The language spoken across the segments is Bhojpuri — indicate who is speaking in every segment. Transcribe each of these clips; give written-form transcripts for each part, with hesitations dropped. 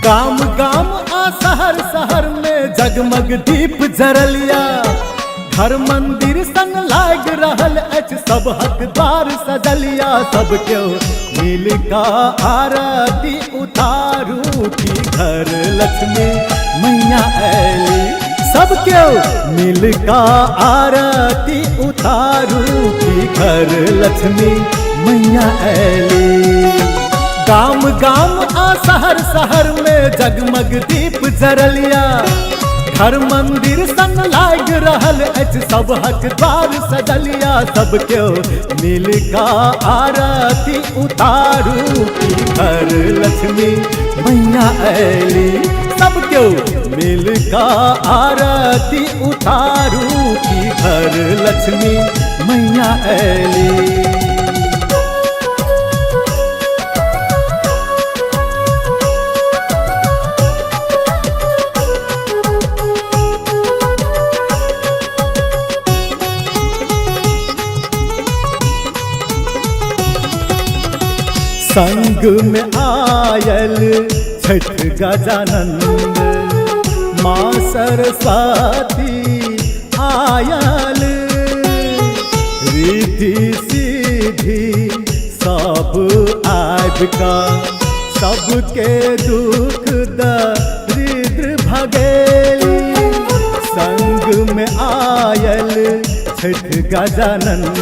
Speaker 1: गाम गाम आ शहर शहर में जगमग दीप जरलिया। घर मंदिर संग लाग रहल अछि सब हकदार सजलिया। सब क्यों मिल का आरती उतारू की घर लक्ष्मी मैया ऐली। सब क्यों मिल का आरती उतारू की घर लक्ष्मी मैया ऐली। गाम गाम आ शहर शहर में जगमग दीप जरलिया। घर मंदिर संग लाग रहल अछि सब हकदार सजलिया। सब क्यों मिल का आरती उतारू की घर लक्ष्मी मैया ऐली। सब क्यों मिल का आरती उतारू की घर लक्ष्मी मैया ऐली। संग में आयल छठ गजानंद माँ सरस्वती आयल। रिद्धि सिद्धि सब आबिका सबके दुख दरिद्र भगेली। संग में आयल छठ गजानंद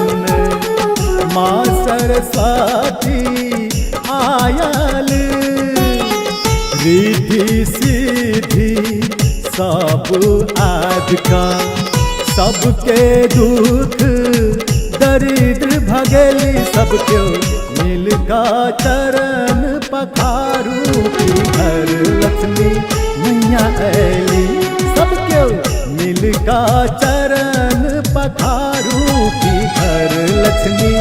Speaker 1: माँ सरस्वती आयल। रिद्धि सिद्धि सब आबिका सबके दुख दरिद्र भगेली। सब क्यों मिल का चरण पखारू की घर लक्ष्मी मैया ऐली। सब क्यों मिल का चरण पखारू की घर लक्ष्मी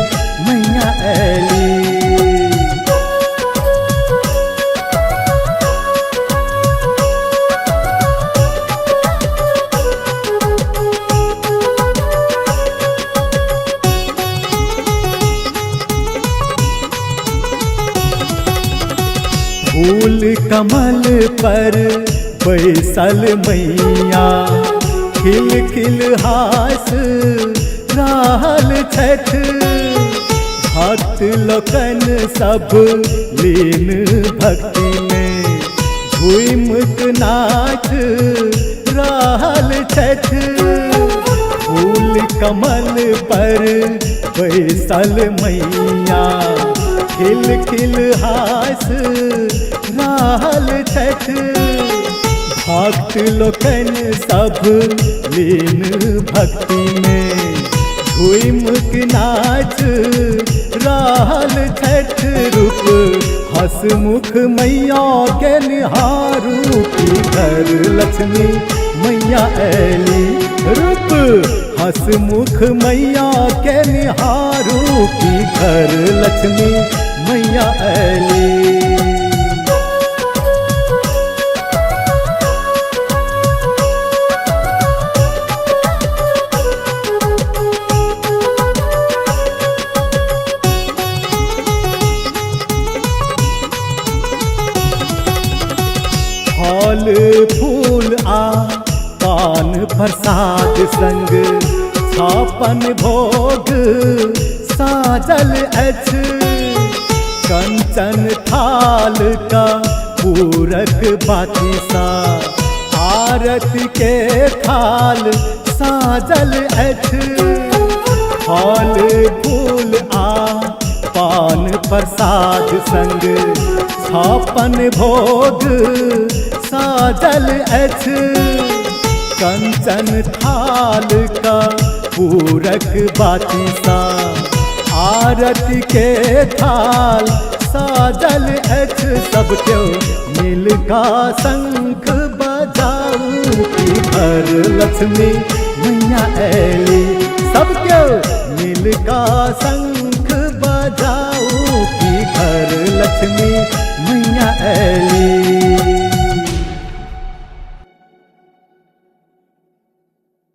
Speaker 1: मैया ऐली। फूल कमल पर बैसल मैया खिल खिल हास रहल छठ। भक्त लोकन सब लीन भक्ति में झूमक नाच रहल छठ। फूल कमल पर बैसल मैया खिल खिल हास रहल छठ। भक्त लोकन सब लीन भक्ति में झूमक नाच रहल छठ। रूप हसमुख मैया के निहारू की घर लक्ष्मी मैया ऐली। रूप हसमुख मैया के निहारू की घर लक्ष्मी मैया ऐली। फल फूल आ पान प्रसाद संग छापन भोग साजल अछि। कंचन थाल का पूरक बाती सा आरती के थाल साजल अछि। फल फूल आ पान प्रसाद संग छापन भोग साजल अछि। कंचन थाल का पूरक बाती सा आरती के थाल साजल अछि। सब क्यों मिल का शंख बजाऊ की घर लक्ष्मी मैया ऐली। सब क्यों मिल का शंख बजाऊ की घर लक्ष्मी मैया ऐली।